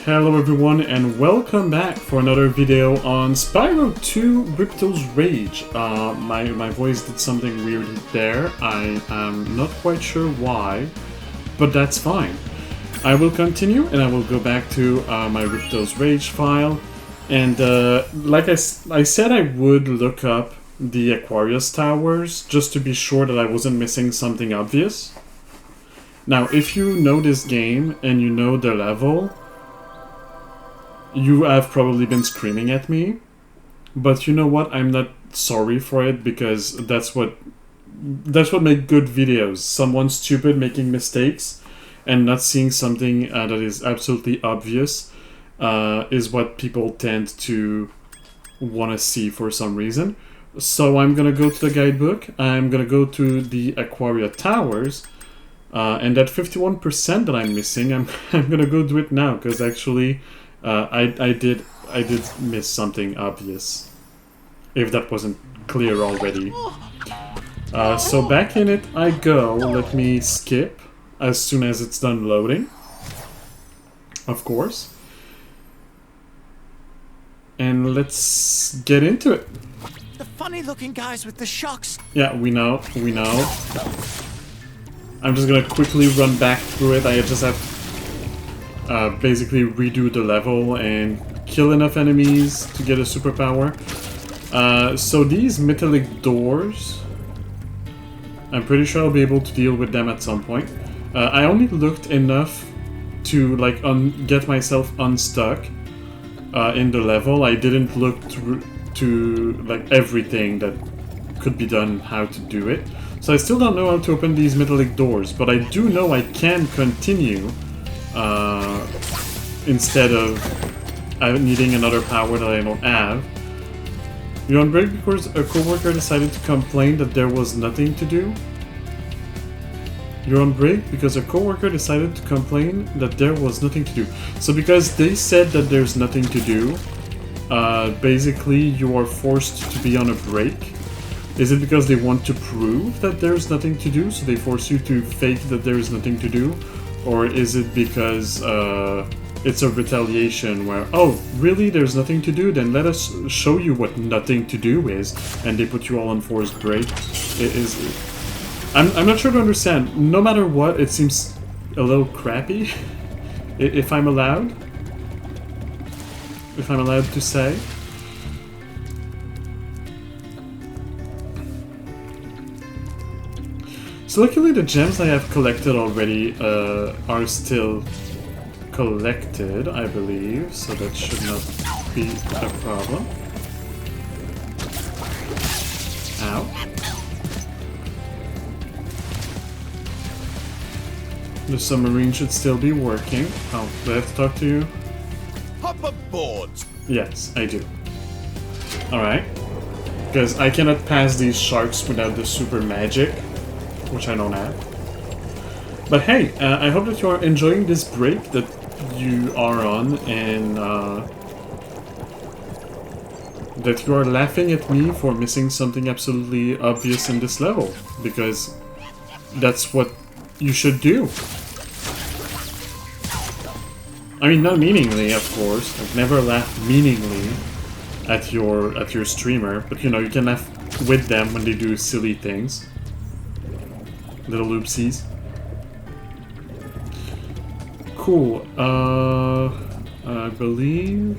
Hello everyone and welcome back for another video on Spyro 2 Ripto's Rage. My voice did something weird there. I am not quite sure why, but that's fine. I will continue and I will go back to my Ripto's Rage file. And like I said, I would look up the Aquarius Towers just to be sure that I wasn't missing something obvious. Now, if you know this game and you know the level, you have probably been screaming at me, but you know what? I'm not sorry for it because that's what makes good videos. Someone stupid making mistakes and not seeing something that is absolutely obvious is what people tend to want to see for some reason. So I'm gonna go to the guidebook. I'm gonna go to the Aquaria Towers. And that 51% that I'm missing, I'm gonna go do it now because actually, I did miss something obvious. If that wasn't clear already. So back in it I go. Let me skip as soon as it's done loading. Of course. And let's get into it. The funny-looking guys with the shocks. Yeah, we know. I'm just gonna quickly run back through it. I just have to basically redo the level and kill enough enemies to get a superpower. So these metallic doors, I'm pretty sure I'll be able to deal with them at some point. I only looked enough to like get myself unstuck in the level. I didn't look to like everything that could be done, how to do it. So I still don't know how to open these metallic doors, but I do know I can continue instead of needing another power that I don't have. You're on break because a coworker decided to complain that there was nothing to do. You're on break because a coworker decided to complain that there was nothing to do. So because they said that there's nothing to do, basically you are forced to be on a break. Is it because they want to prove that there's nothing to do, so they force you to fake that there's nothing to do? Or is it because it's a retaliation where, oh, really, there's nothing to do? Then let us show you what nothing to do is, and they put you all on forced break? I'm not sure to understand. No matter what, it seems a little crappy, if I'm allowed. If I'm allowed to say. So luckily the gems I have collected already are still collected, I believe, so that should not be a problem. Ow. The submarine should still be working. Oh, do I have to talk to you? Hop aboard. Yes, I do. Alright. Because I cannot pass these sharks without the super magic, which I don't have. But hey, I hope that you are enjoying this break that you are on, and that you are laughing at me for missing something absolutely obvious in this level, because that's what you should do. I mean, not meaningly, of course. Like, never laugh meaningly at your streamer, but you know, you can laugh with them when they do silly things. Little oopsies. Cool. I believe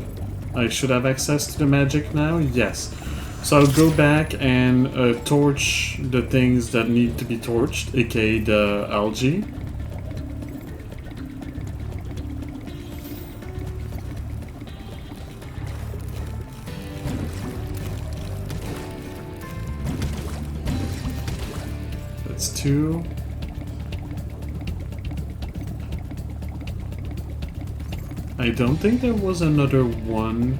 I should have access to the magic now. Yes. So I'll go back and torch the things that need to be torched, aka the algae. That's 2. I don't think there was another one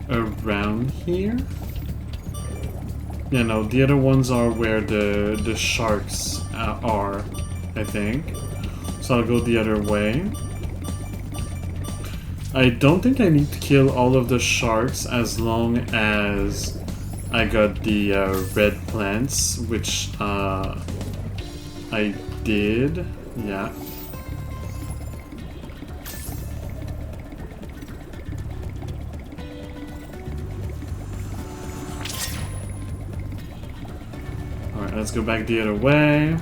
around here. Yeah, no, the other ones are where the sharks are, I think. So I'll go the other way. I don't think I need to kill all of the sharks as long as I got the red plants, which I did, yeah. let's go back the other way.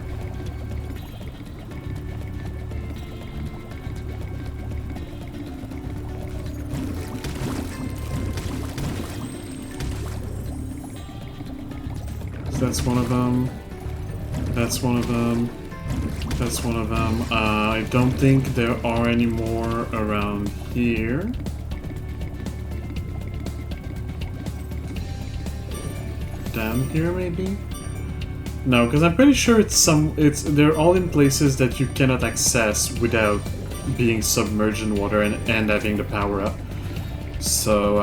So that's one of them. That's one of them. That's one of them. I don't think there are any more around here. Down here, maybe? No, because I'm pretty sure they're all in places that you cannot access without being submerged in water and having the power up. So,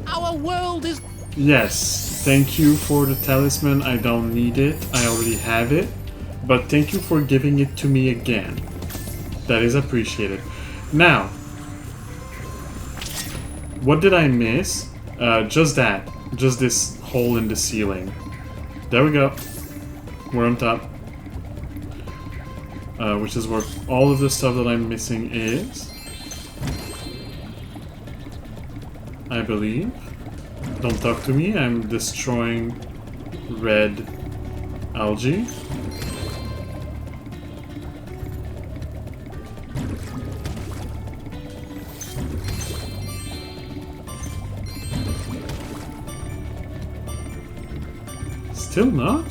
Our world is... yes, thank you for the talisman. I don't need it. I already have it. But thank you for giving it to me again. That is appreciated. Now, what did I miss? Just that. Just this hole in the ceiling. There we go. We're on top. Which is where all of the stuff that I'm missing is. I believe. Don't talk to me, I'm destroying red algae. Still not?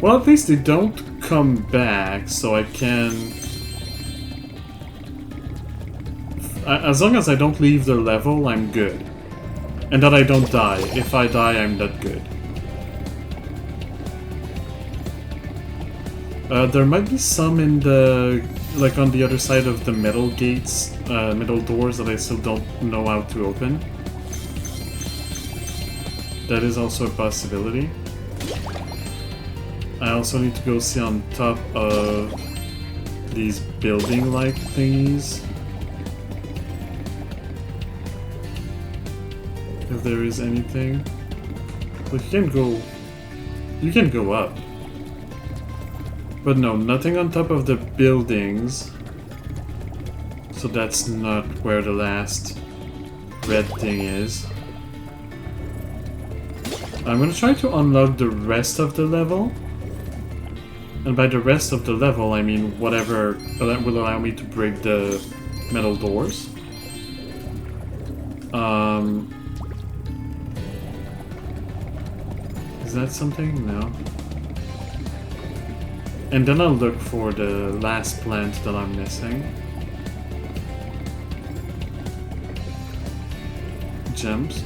Well, at least they don't come back, so I can... As long as I don't leave the level, I'm good. And that I don't die. If I die, I'm not good. There might be some in the... like on the other side of the metal gates, metal doors that I still don't know how to open. That is also a possibility. I also need to go see on top of these building-like thingies. If there is anything. But you can go up. But no, nothing on top of the buildings. So that's not where the last red thing is. I'm gonna try to unlock the rest of the level. And by the rest of the level, I mean whatever that will allow me to break the metal doors. Is that something? No. And then I'll look for the last plant that I'm missing. Gems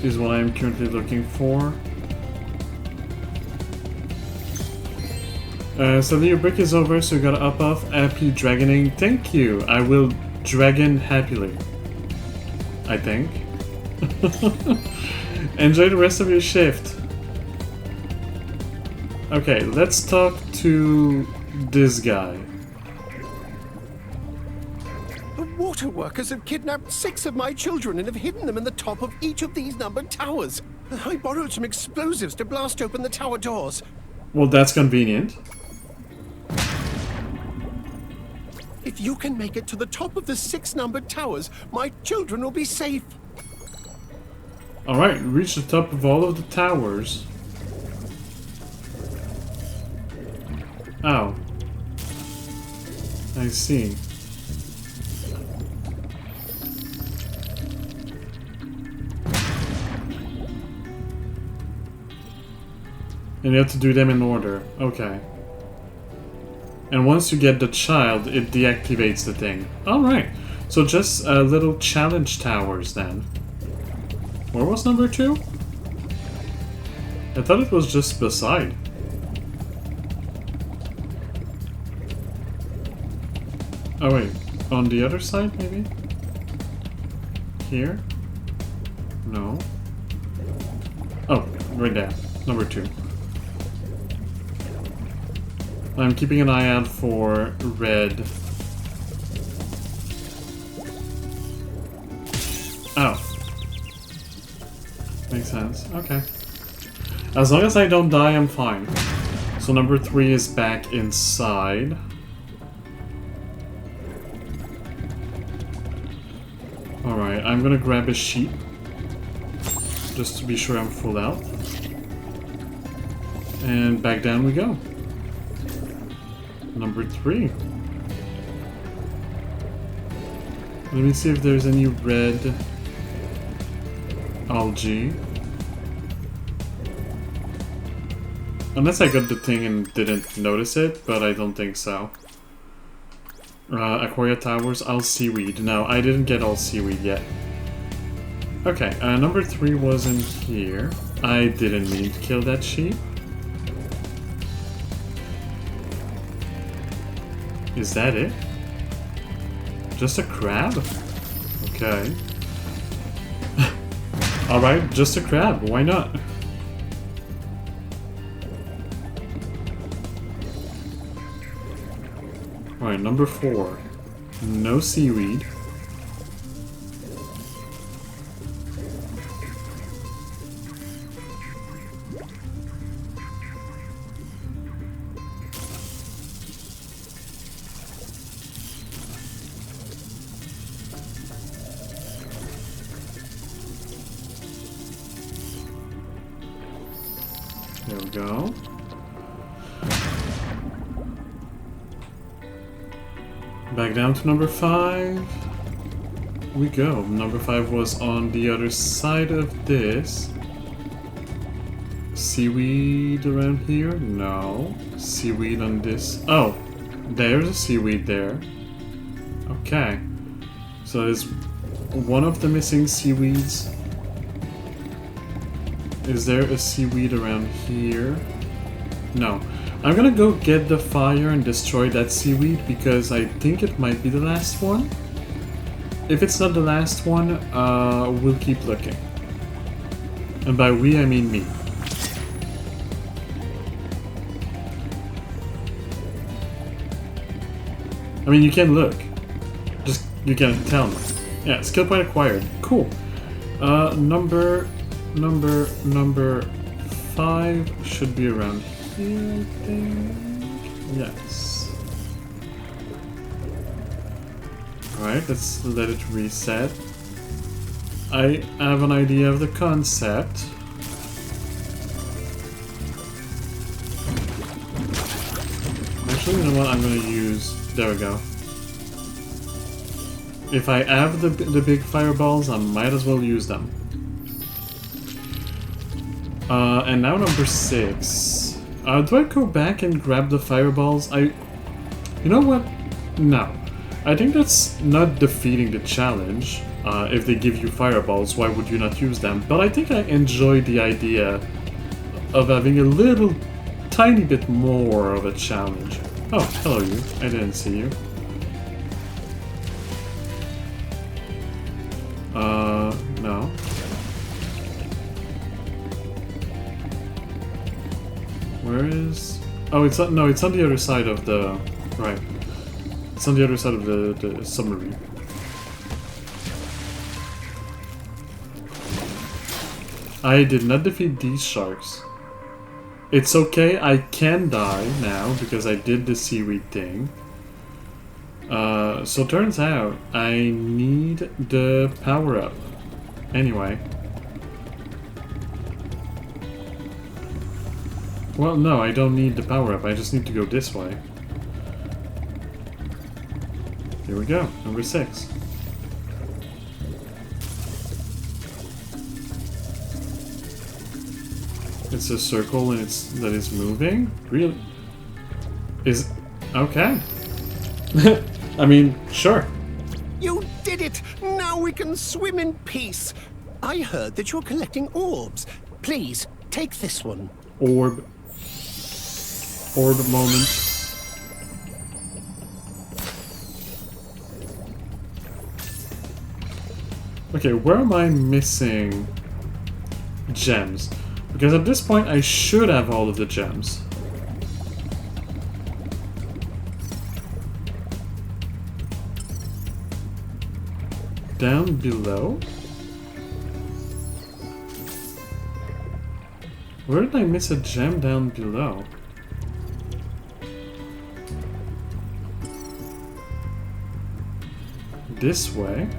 is what I'm currently looking for. So your break is over, so you gotta up off. Happy dragoning. Thank you. I will dragon happily. I think. Enjoy the rest of your shift. Okay, let's talk to this guy. The water workers have kidnapped 6 of my children and have hidden them in the top of each of these numbered towers. I borrowed some explosives to blast open the tower doors. Well, that's convenient. If you can make it to the top of the 6 numbered towers, my children will be safe. Alright, reach the top of all of the towers. Oh. I see. And you have to do them in order. Okay. And once you get the child, it deactivates the thing. Alright. So just little challenge towers then. Where was number 2? I thought it was just beside. Oh wait, on the other side maybe? Here? No. Oh, right there. Number 2. I'm keeping an eye out for red. Oh. Makes sense. Okay. As long as I don't die, I'm fine. So number 3 is back inside. Alright, I'm gonna grab a sheep. Just to be sure I'm full out. And back down we go. Number 3. Let me see if there's any red algae. Unless I got the thing and didn't notice it, but I don't think so. Aquaria Towers, all seaweed. No, I didn't get all seaweed yet. Okay, number 3 was in here. I didn't mean to kill that sheep. Is that it? Just a crab? Okay. Alright, just a crab, why not? Alright, number 4. No seaweed. There we go. Back down to number 5. We go. Number 5 was on the other side of this. Seaweed around here? No. Seaweed on this. Oh! There's a seaweed there. Okay. So there's one of the missing seaweeds. Is there a seaweed around here? No. I'm gonna go get the fire and destroy that seaweed because I think it might be the last one. If it's not the last one, we'll keep looking. And by we, I mean me. I mean, you can look. Just, you can tell me. Yeah, skill point acquired. Cool. Number 5 should be around here, I think. Yes. Alright, let's let it reset. I have an idea of the concept. Actually, you know what? I'm gonna use... There we go. If I have the big fireballs, I might as well use them. And now number 6. Do I go back and grab the fireballs? You know what? No. I think that's not defeating the challenge. If they give you fireballs, why would you not use them? But I think I enjoy the idea of having a little tiny bit more of a challenge. Oh, hello you. I didn't see you. No. Where is... Oh, it's on... No, it's on the other side of the... Right. It's on the other side of the submarine. I did not defeat these sharks. It's okay, I can die now because I did the seaweed thing. So turns out I need the power-up. Anyway. Well, no, I don't need the power-up, I just need to go this way. Here we go, number 6. It's a circle and that is moving? Really? Is... Okay. I mean, sure. You did it! Now we can swim in peace! I heard that you're collecting orbs. Please, take this one. Orb moment. Okay, where am I missing gems? Because at this point I should have all of the gems. Down below? Where did I miss a gem down below? This way?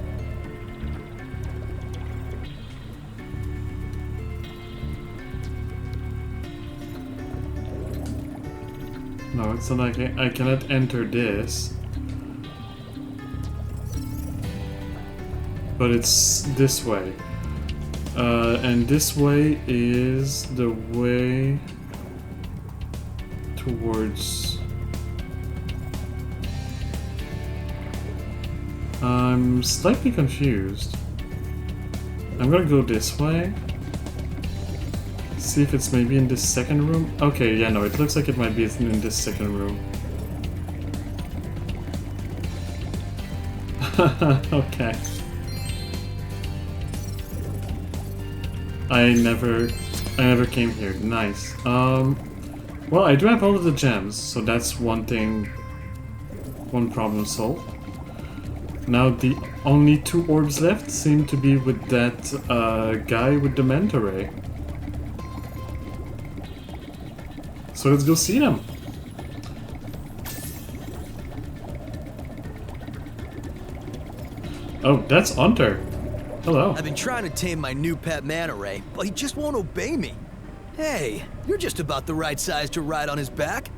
No, it's not like I cannot enter this. But it's this way. And this way is the way towards... I'm slightly confused. I'm gonna go this way. See if it's maybe in this second room. Okay, yeah, no, it looks like it might be in this second room. Okay. I never came here. Nice. Well, I do have all of the gems, so that's one thing, one problem solved. Now the only 2 orbs left seem to be with that guy with the manta ray. So let's go see them. Oh, that's Hunter. Hello. I've been trying to tame my new pet manta ray, but he just won't obey me. Hey, you're just about the right size to ride on his back.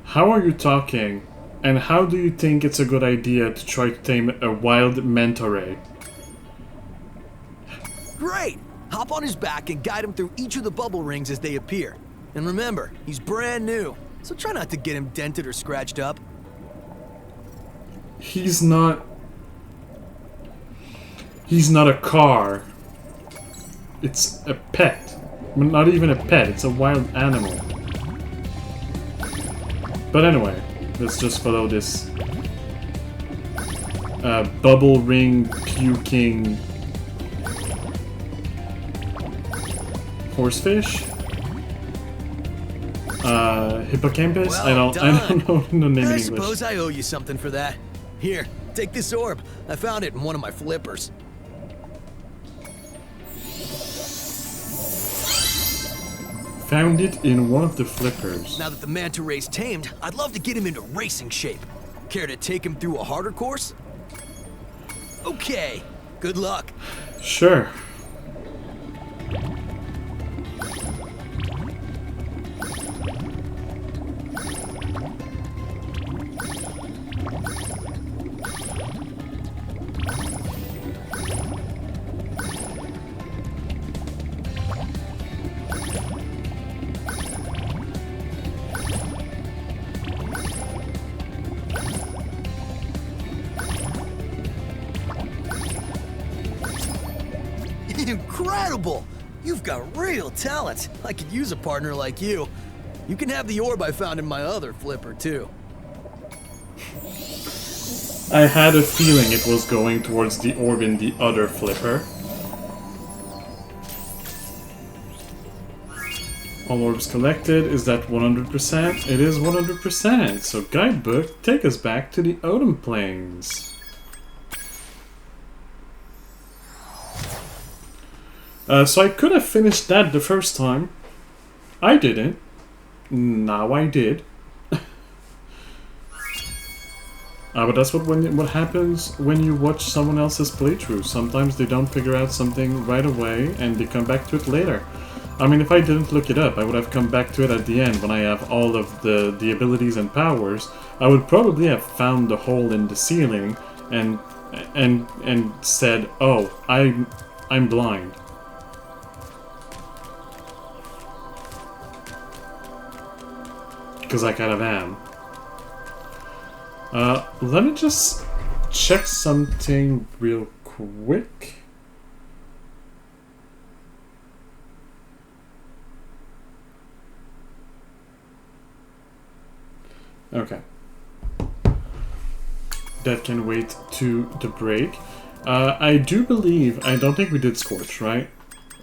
How are you talking? And how do you think it's a good idea to try to tame a wild manta ray? Great! Hop on his back and guide him through each of the bubble rings as they appear. And remember, he's brand new, so try not to get him dented or scratched up. He's not a car. It's a pet. Not even a pet, it's a wild animal. But anyway, let's just follow this bubble ring puking horsefish. Hippocampus? Well I don't know the name in I English. suppose I owe you something for that. Here, take this orb. I found it in one of my flippers. Found it in one of the flippers. Now that the manta ray's tamed, I'd love to get him into racing shape. Care to take him through a harder course? Okay, good luck. Sure. Incredible! You've got real talent. I could use a partner like you. You can have the orb I found in my other flipper, too. I had a feeling it was going towards the orb in the other flipper. All orbs collected. Is that 100%? It is 100%. So guidebook, take us back to the Odin Plains. So I could have finished that the first time. I didn't. Now I did. But that's what happens when you watch someone else's playthrough. Sometimes they don't figure out something right away and they come back to it later. I mean, if I didn't look it up, I would have come back to it at the end when I have all of the abilities and powers. I would probably have found the hole in the ceiling and said, "Oh, I'm blind." Because I kind of am. Let me just check something real quick. Okay. That can wait to the break. I do believe, I don't think we did Scorch, right?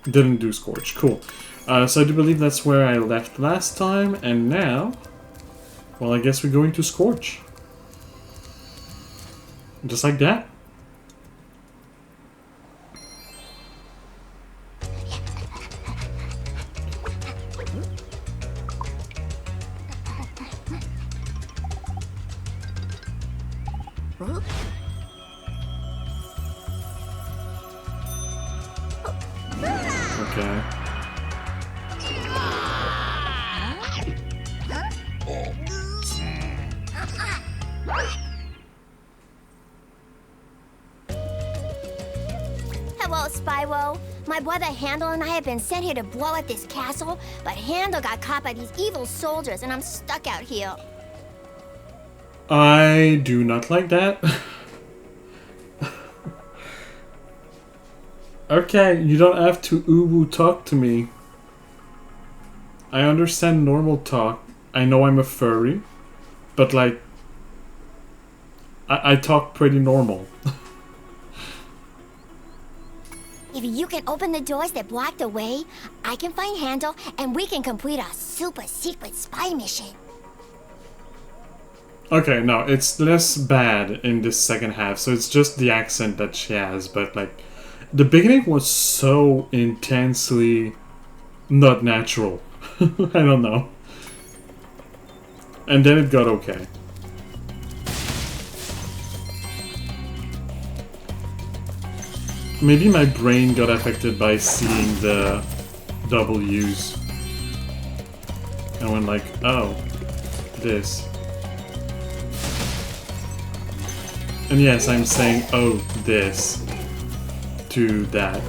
Didn't do Scorch, cool. So I do believe that's where I left last time, and now, well, I guess we're going to Scorch. Just like that. Okay. Spyro. My brother Handel and I have been sent here to blow at this castle, but Handel got caught by these evil soldiers and I'm stuck out here. I do not like that. Okay, you don't have to uwu talk to me. I understand normal talk. I know I'm a furry, but like, I talk pretty normal. If you can open the doors that block the way, I can find Handel and we can complete our super secret spy mission. Okay, no, it's less bad in this second half, so it's just the accent that she has, but like, the beginning was so intensely not natural. I don't know. And then it got okay. Maybe my brain got affected by seeing the W's. I went like, oh, this. And yes, I'm saying, oh, this. To that.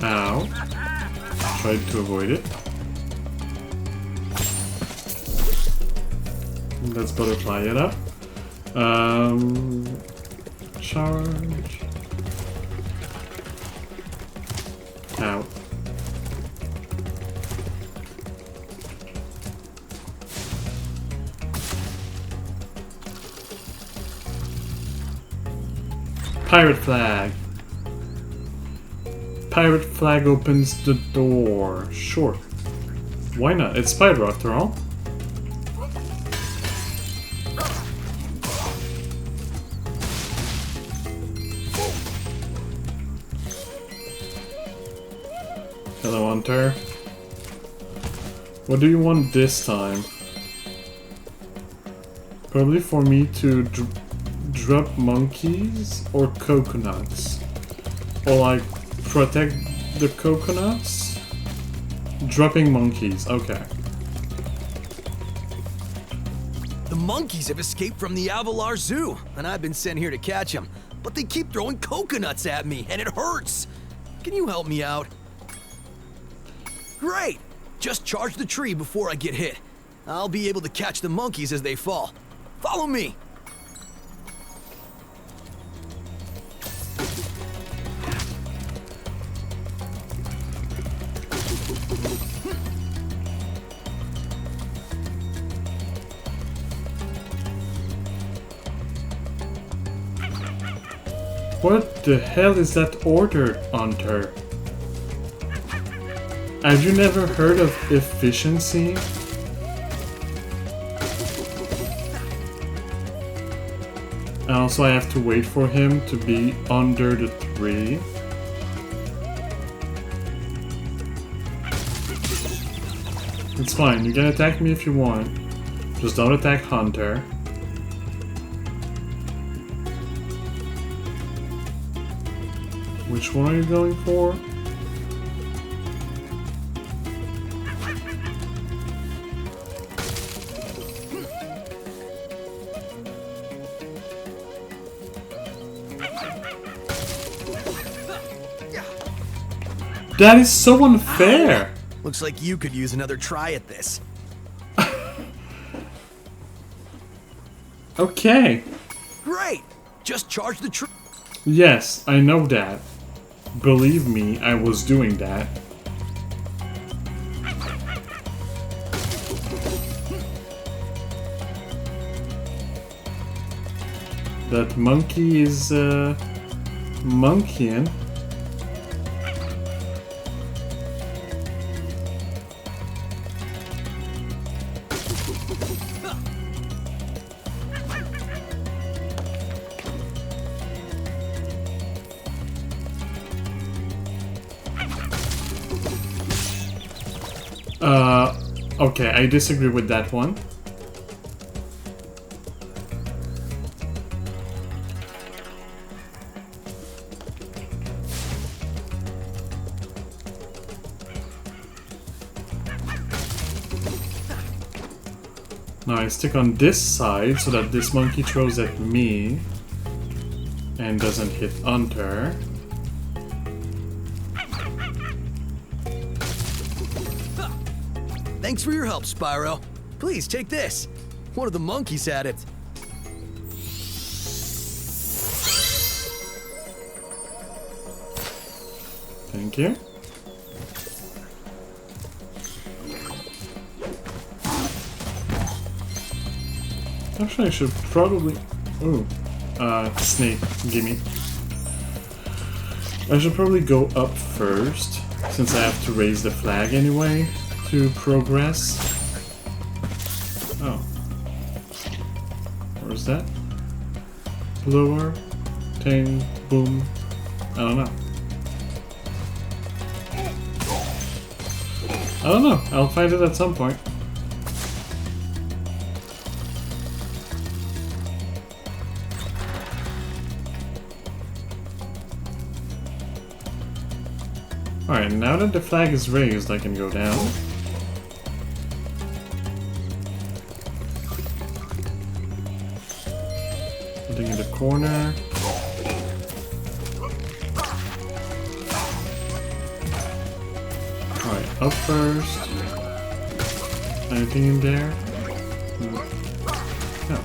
Ow. Tried to avoid it. Let's butterfly it up. Charge. Ow. Pirate flag. Pirate flag opens the door. Sure. Why not? It's Spyro after all. Hello, Hunter. What do you want this time? Probably for me to drop monkeys or coconuts? Or like protect the coconuts? Dropping monkeys, okay. The monkeys have escaped from the Avalar Zoo, and I've been sent here to catch them. But they keep throwing coconuts at me, and it hurts. Can you help me out? Great! Just charge the tree before I get hit. I'll be able to catch the monkeys as they fall. Follow me! What the hell is that order, Hunter? Have you never heard of efficiency? And also I have to wait for him to be under the tree. It's fine, you can attack me if you want. Just don't attack Hunter. Which one are you going for? That is so unfair! Looks like you could use another try at this. Okay. Great! Just charge the tree. Yes, I know that. Believe me, I was doing that. That monkey is, monkeying. Okay, I disagree with that one. Now I stick on this side so that this monkey throws at me and doesn't hit Hunter. Thanks for your help, Spyro. Please take this. One of the monkeys had it. Thank you. Actually, I should probably... Ooh. Snake, gimme. I should probably go up first, since I have to raise the flag anyway to progress. Oh. Where's that? Blower? Ting? Boom? I don't know. I don't know. I'll find it at some point. Alright, now that the flag is raised, I can go down. Putting in the corner. Alright, up first. Anything in there? No.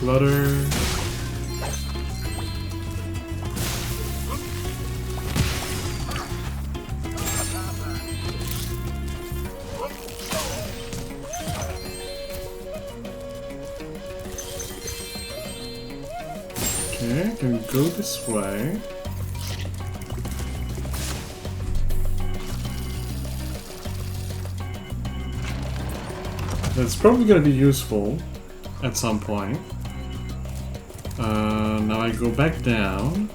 Flutter. Okay, I can go this way. That's probably going to be useful at some point. Now I go back down.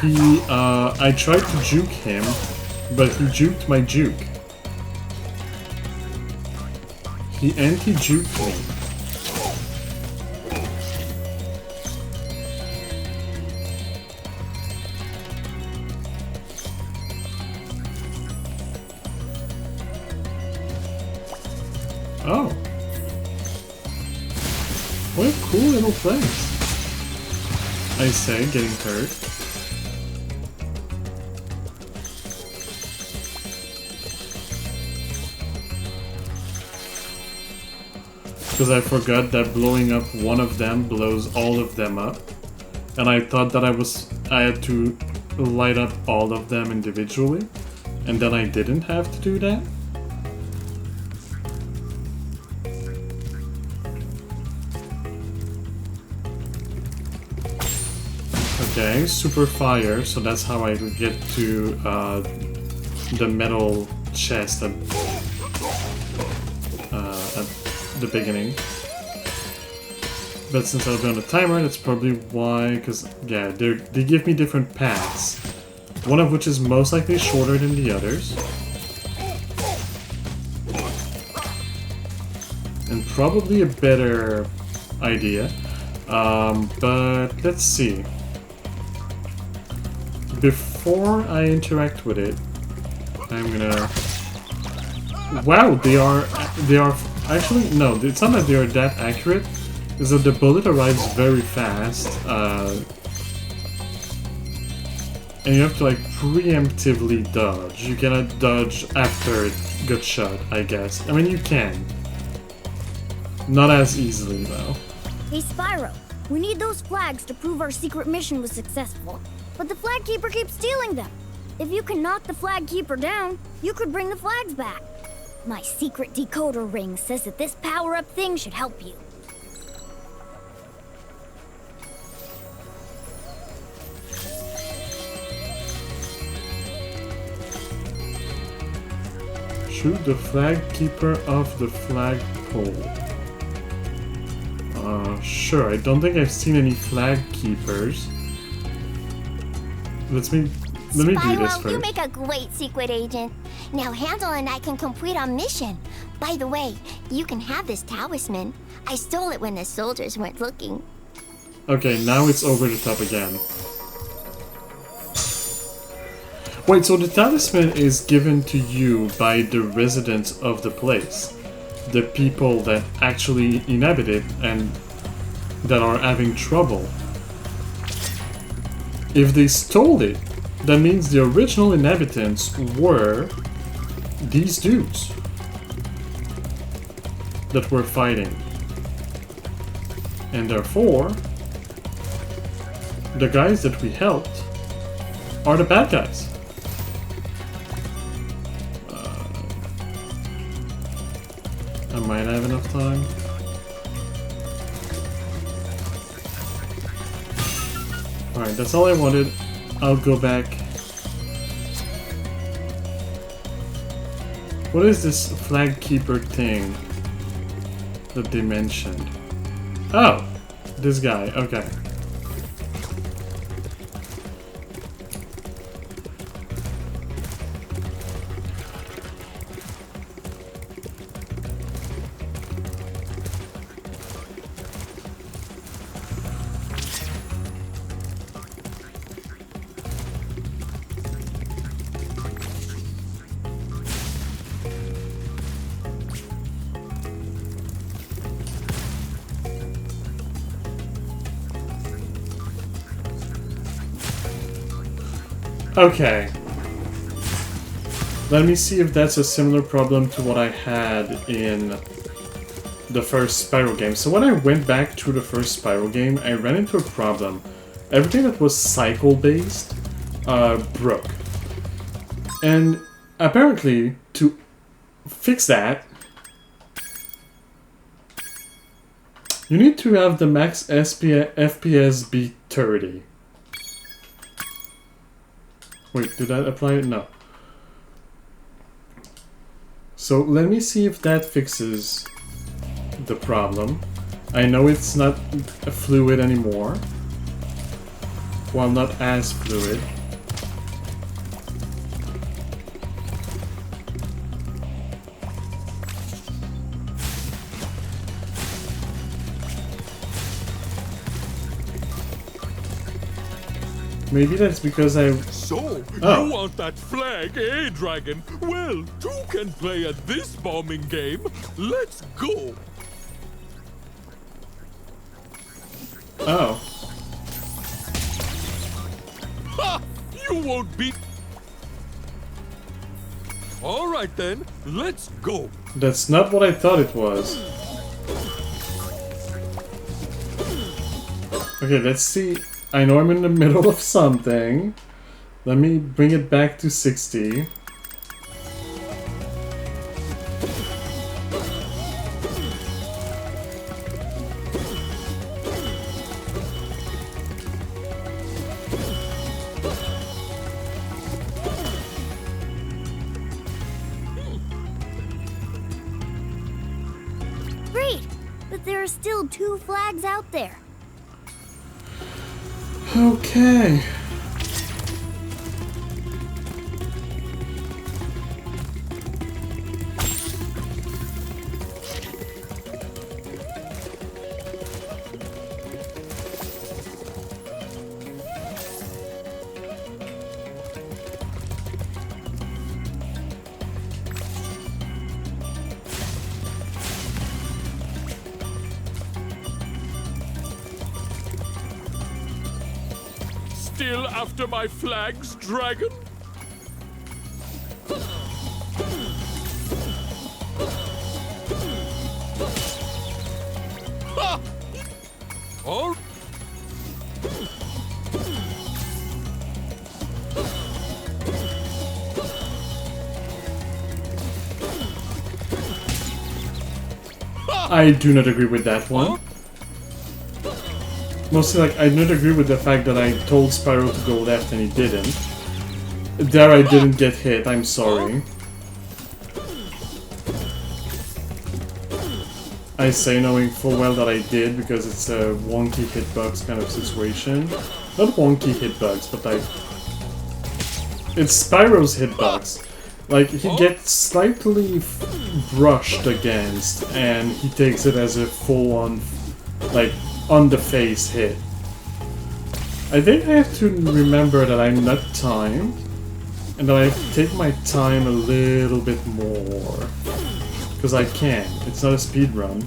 I tried to juke him, but he juked my juke. He anti-juked me. Oh. What cool little things. I say, getting hurt. Because I forgot that blowing up one of them blows all of them up. And I thought that I had to light up all of them individually. And then I didn't have to do that. Okay, super fire, so that's how I get to the metal chest at the beginning. But since I'll be on the timer, that's probably why, because, yeah, they give me different paths. One of which is most likely shorter than the others. And probably a better idea. But let's see. Before I interact with it, I'm gonna... Wow, they are actually, no, it's not that they are that accurate, it's that the bullet arrives very fast, and you have to like preemptively dodge. You cannot dodge after it got shot, I guess. I mean, you can. Not as easily, though. Hey, Spyro, we need those flags to prove our secret mission was successful. But the flag keeper keeps stealing them. If you can knock the flag keeper down, you could bring the flags back. My secret decoder ring says that this power-up thing should help you. Shoot the flag keeper off the flagpole. Sure, I don't think I've seen any flag keepers. Let me do this Spyro, first. you make a great secret agent. Now Handel and I can complete our mission. By the way, you can have this talisman. I stole it when the soldiers weren't looking. Okay, now it's over the top again. Wait, so the talisman is given to you by the residents of the place. The people that actually inhabit it and that are having trouble. If they stole it, that means the original inhabitants were these dudes that were fighting. And therefore, the guys that we helped are the bad guys. I might have enough time. Alright, that's all I wanted. I'll go back. What is this flag keeper thing that they mentioned? Oh! This guy, okay. Okay. Let me see if that's a similar problem to what I had in the first Spyro game. So when I went back to the first Spyro game, I ran into a problem. Everything that was cycle-based broke. And apparently, to fix that, you need to have the max FPS be 30. Wait, did that apply? No. So let me see if that fixes the problem. I know it's not fluid anymore. Well, not as fluid. Maybe that's because I... So, you want that flag, eh, Dragon? Well, two can play at this bombing game. Let's go. Oh. Ha! You won't beat... Alright then, let's go. That's not what I thought it was. Okay, let's see. I know I'm in the middle of something. Let me bring it back to 60. Great! But there are still 2 flags out there. Okay. Still after my flags, Dragon? Ha! All... I do not agree with that one. Mostly, like, I do not agree with the fact that I told Spyro to go left and he didn't. There I didn't get hit, I'm sorry. I say knowing full well that I did because it's a wonky hitbox kind of situation. Not wonky hitbox, but like... It's Spyro's hitbox. Like, he gets slightly brushed against, and he takes it as a full-on, like, on-the-face hit. I think I have to remember that I'm not timed, and that I take my time a little bit more. Because I can. It's not a speed run.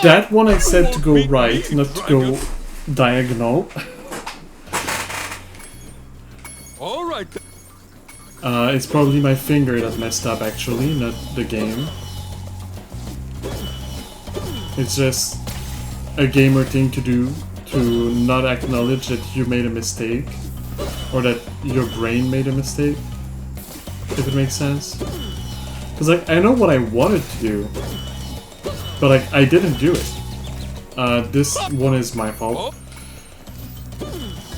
That one I said to go right, not to go diagonal. Alright. It's probably my finger that messed up actually, not the game. It's just a gamer thing to do, to not acknowledge that you made a mistake. Or that your brain made a mistake. If it makes sense. Because like, I know what I wanted to do. But like, I didn't do it. This one is my fault.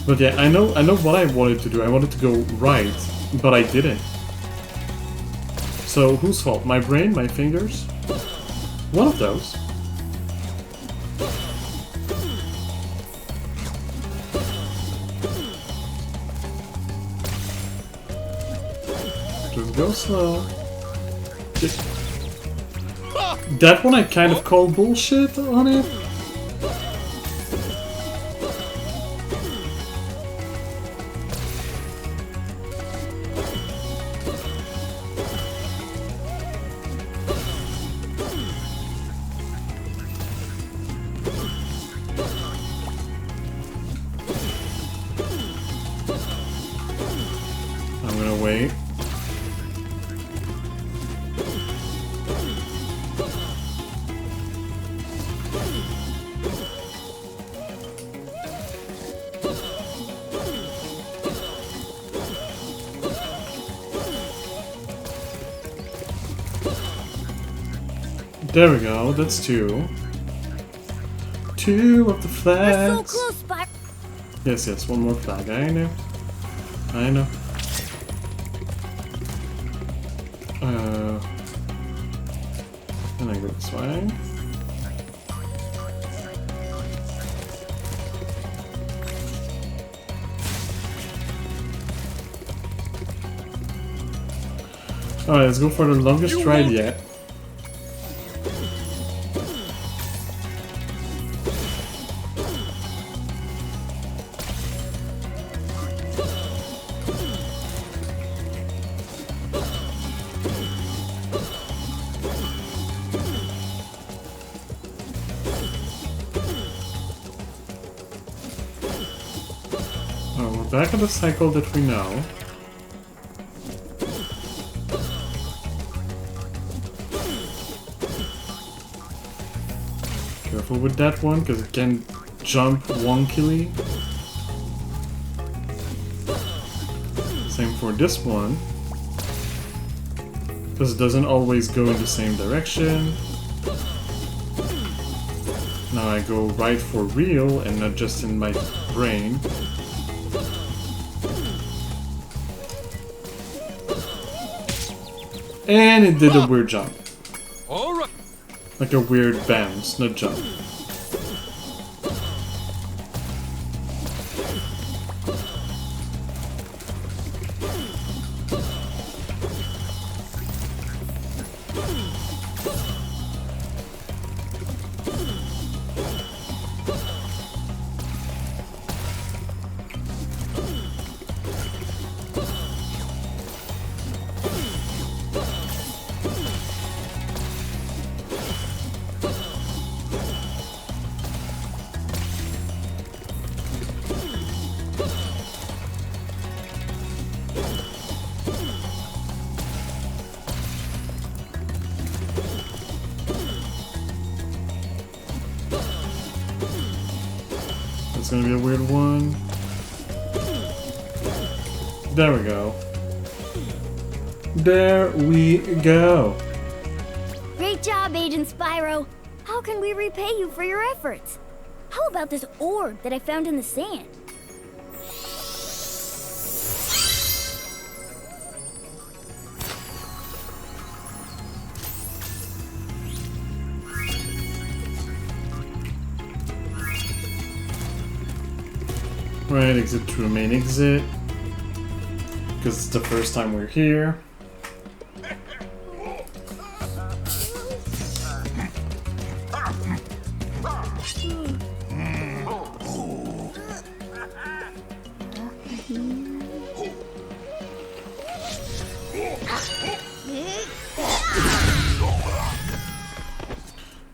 But yeah, I know what I wanted to do. I wanted to go right, but I didn't. So whose fault? My brain? My fingers? One of those. Just go slow. Just... That one I kind of call bullshit on it. I'm gonna wait. There we go, that's two. Two of the flags. We're so close, Spyro. Yes, one more flag. I know. I know. And I go this way. Alright, let's go for the longest ride yet. Back on the cycle that we know. Careful with that one, because it can jump wonkily. Same for this one. Because it doesn't always go in the same direction. Now I go right for real and not just in my brain. And it did a weird jump. Alright. Like a weird bounce, not jump. It's gonna be a weird one. There we go. There we go. Great job, Agent Spyro. How can we repay you for your efforts? How about this orb that I found in the sand? Right, exit through main exit. Because it's the first time we're here.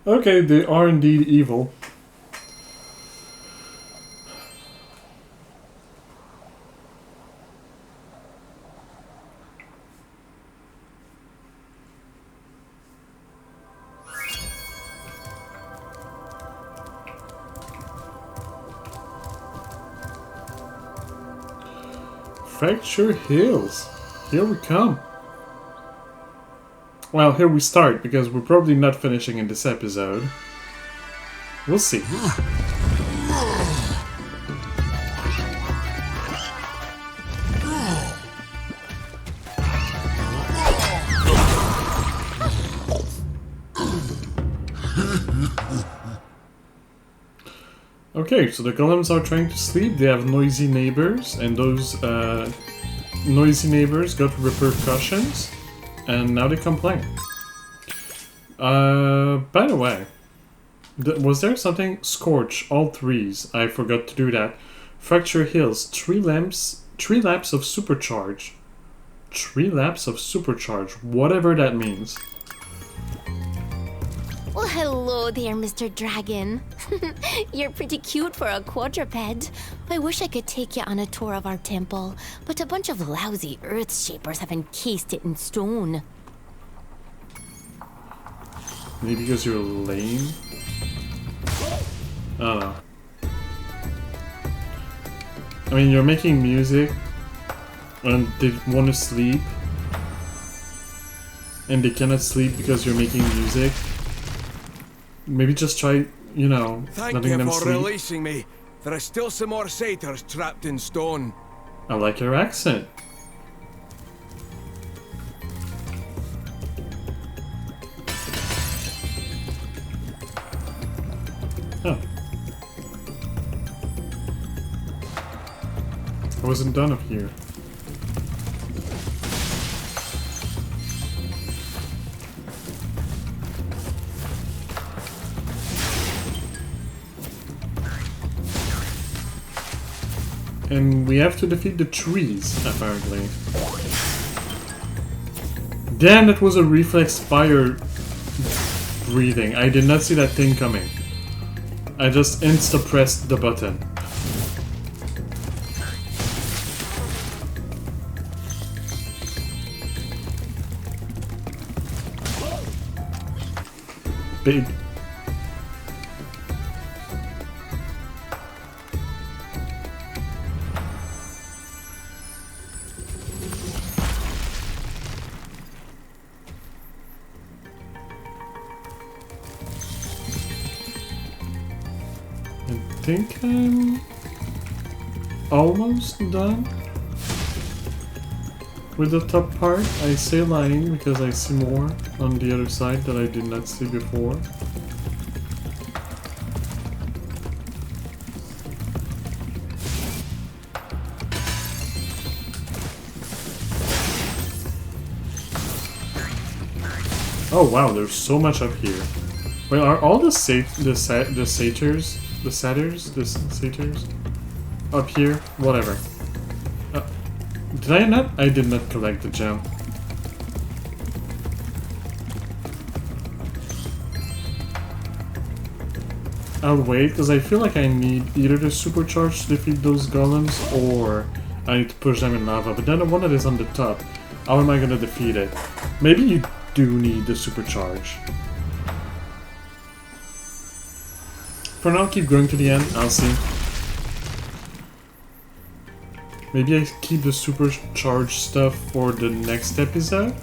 Okay, they are indeed evil. Fracture Hills. Here we come. Well, here we start, because we're probably not finishing in this episode. We'll see. Okay, so the golems are trying to sleep. They have noisy neighbors, and those noisy neighbors got repercussions, and now they complain. By the way, was there something? Scorch, all threes. I forgot to do that. Fracture Hills, 3 laps of supercharge. 3 laps of supercharge, whatever that means. Well, hello there, Mr. Dragon. You're pretty cute for a quadruped. I wish I could take you on a tour of our temple, but a bunch of lousy earth shapers have encased it in stone. Maybe because you're lame? I don't know. I mean, you're making music, and they want to sleep, and they cannot sleep because you're making music. Maybe just try, you know, Thank letting you them for sleep. releasing me. There are still some more satyrs trapped in stone. I like your accent. Oh. I wasn't done up here. And we have to defeat the trees, apparently. Damn, that was a reflex fire breathing. I did not see that thing coming. I just insta-pressed the button. Big. I think I'm almost done with the top part. I say lying because I see more on the other side that I did not see before. Oh wow, there's so much up here. Wait, are all the satyrs up here? Whatever. Did I not? I did not collect the gem. I'll wait, because I feel like I need either the supercharge to defeat those golems, or I need to push them in lava. But then the one that is on the top, how am I gonna defeat it? Maybe you do need the supercharge. For now, keep going to the end. I'll see. Maybe I keep the supercharged stuff for the next episode?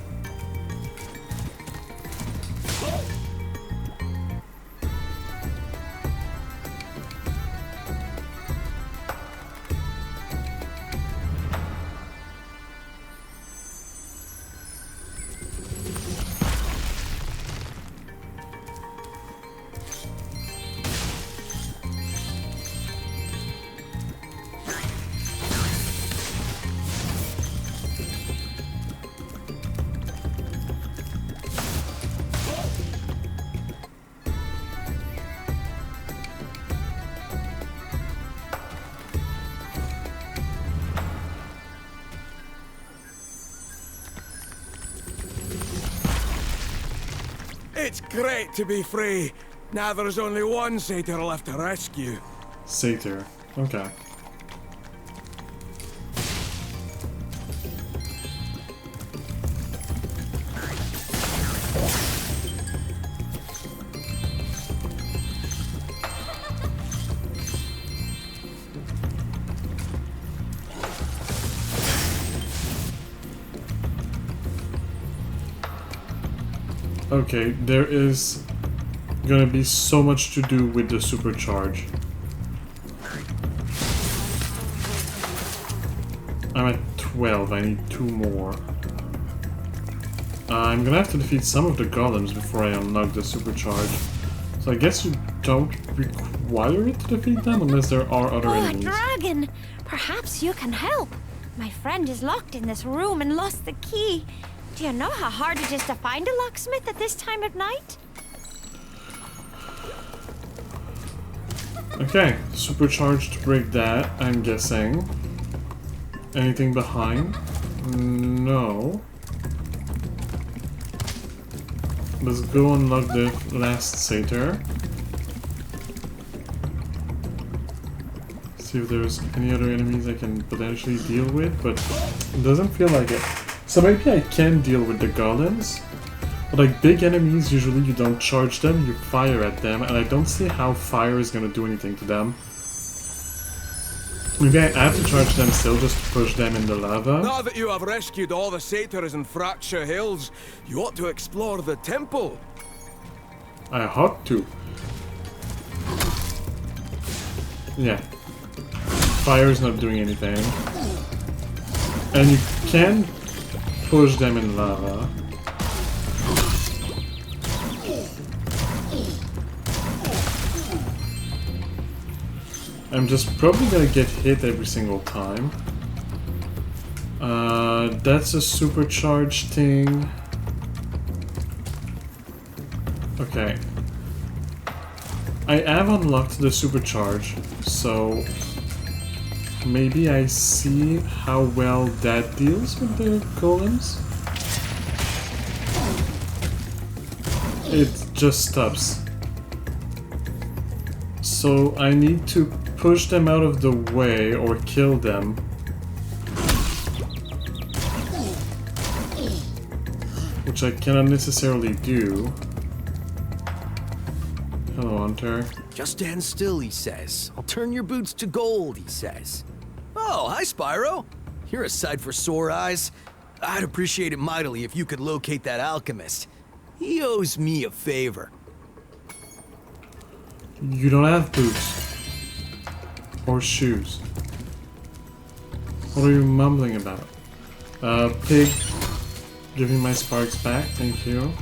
It's great to be free. Now there's only one satyr left to rescue. Satyr. Okay. Okay, there is gonna be so much to do with the supercharge. I'm at 12, I need 2 more. I'm gonna have to defeat some of the golems before I unlock the supercharge. So I guess you don't require it to defeat them unless there are other enemies. Dragon! Perhaps you can help. My friend is locked in this room and lost the key. Do you know how hard it is to find a locksmith at this time of night? Okay, supercharge to break that, I'm guessing. Anything behind? No. Let's go unlock the last satyr. See if there's any other enemies I can potentially deal with, but it doesn't feel like it. So maybe I can deal with the golems, but like big enemies, usually you don't charge them, you fire at them, and I don't see how fire is gonna do anything to them. Maybe I have to charge them still just to push them in the lava. Now that you have rescued all the satyrs in Fracture Hills, you ought to explore the temple. I ought to. Yeah. Fire's not doing anything. And you can push them in lava. I'm just probably gonna get hit every single time. That's a supercharged thing. Okay. I have unlocked the supercharge, so maybe I see how well that deals with the golems. It just stops. So I need to push them out of the way or kill them. Which I cannot necessarily do. Hello, Hunter. Just stand still, he says. I'll turn your boots to gold, he says. Oh, hi, Spyro. You're a sight for sore eyes. I'd appreciate it mightily if you could locate that alchemist. He owes me a favor. You don't have boots. Or shoes. What are you mumbling about? Pig, give me my sparks back, thank you.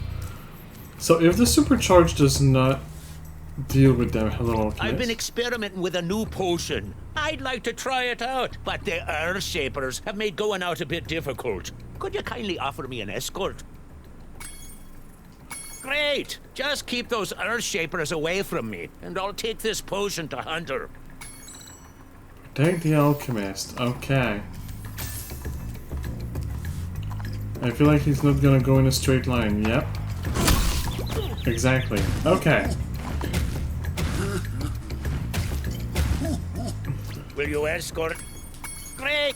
So if the supercharge does not deal with them, hello Alchemist. I've been experimenting with a new potion. I'd like to try it out, but the Earth Shapers have made going out a bit difficult. Could you kindly offer me an escort? Great! Just keep those Earth Shapers away from me, and I'll take this potion to Hunter. Take the Alchemist, okay. I feel like he's not gonna go in a straight line, yep. Exactly, okay. Will you escort? Great!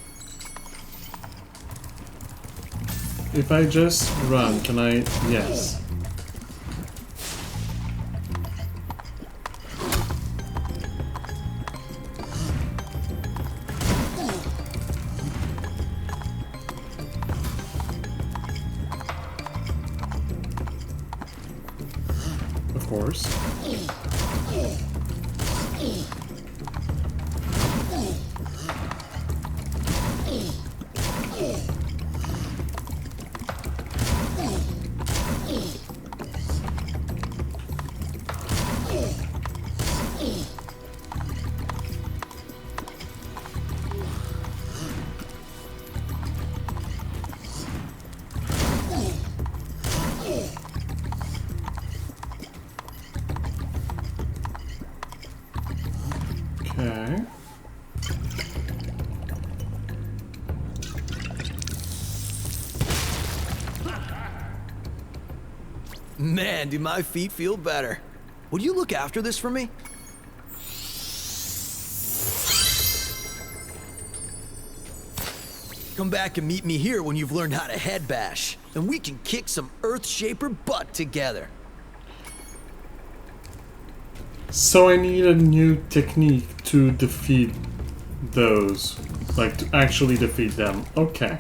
If I just run, can I? Yes. Of course. Man, do my feet feel better. Would you look after this for me? Come back and meet me here when you've learned how to head bash, and we can kick some Earthshaper butt together. So I need a new technique to defeat those. Like, to actually defeat them. Okay.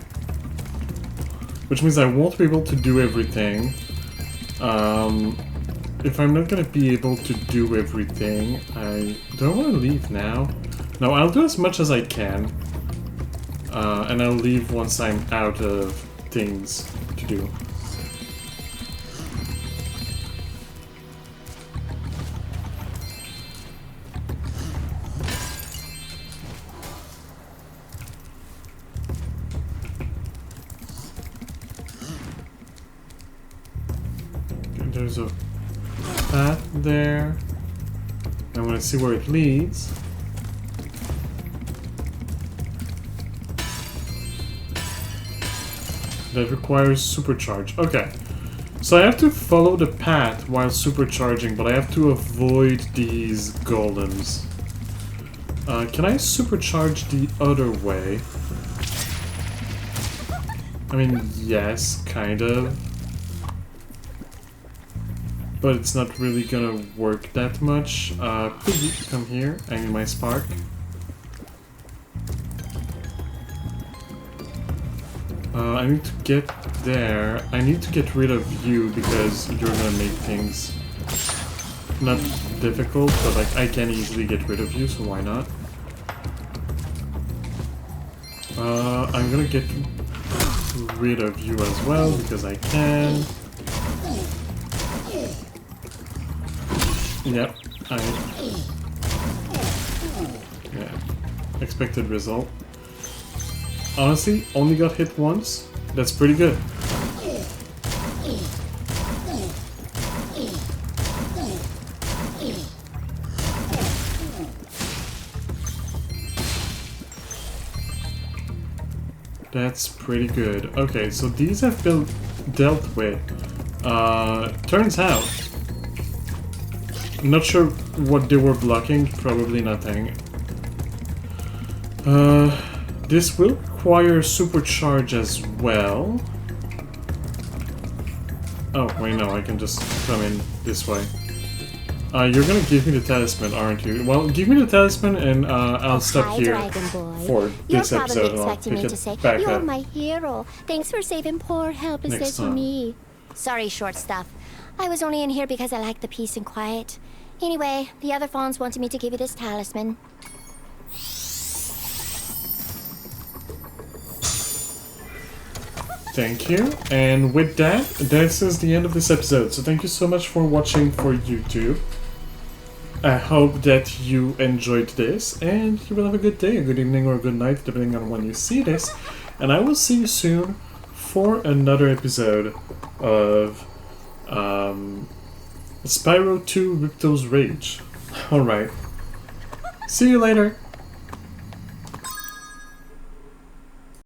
Which means I won't be able to do everything. If I'm not gonna be able to do everything, do I want to leave now? No, I'll do as much as I can. And I'll leave once I'm out of things to do. There's a path there. I want to see where it leads. That requires supercharge. Okay. So I have to follow the path while supercharging, but I have to avoid these golems. Can I supercharge the other way? I mean, yes, kind of. But it's not really gonna work that much. Piggy, come here. I need my spark. I need to get there. I need to get rid of you because you're gonna make things not difficult, but like I can easily get rid of you, so why not? I'm gonna get rid of you as well because I can. Yep, yeah, expected result. Honestly, only got hit once. That's pretty good. That's pretty good. Okay, so these have been dealt with. Turns out, I'm not sure what they were blocking. Probably nothing. This will require supercharge as well. Oh, wait, no, I can just come in this way. You're gonna give me the talisman, aren't you? Well, give me the talisman and I'll stop here for this episode and I'll pick it back You're up my hero. Thanks for saving poor helpless next little time. me. Sorry, short stuff. I was only in here because I like the peace and quiet. Anyway, the other fawns wanted me to give you this talisman. Thank you. And with that, this is the end of this episode. So thank you so much for watching for YouTube. I hope that you enjoyed this and you will have a good day, a good evening, or a good night, depending on when you see this. And I will see you soon for another episode of Spyro 2 Ripto's Rage. Alright. See you later.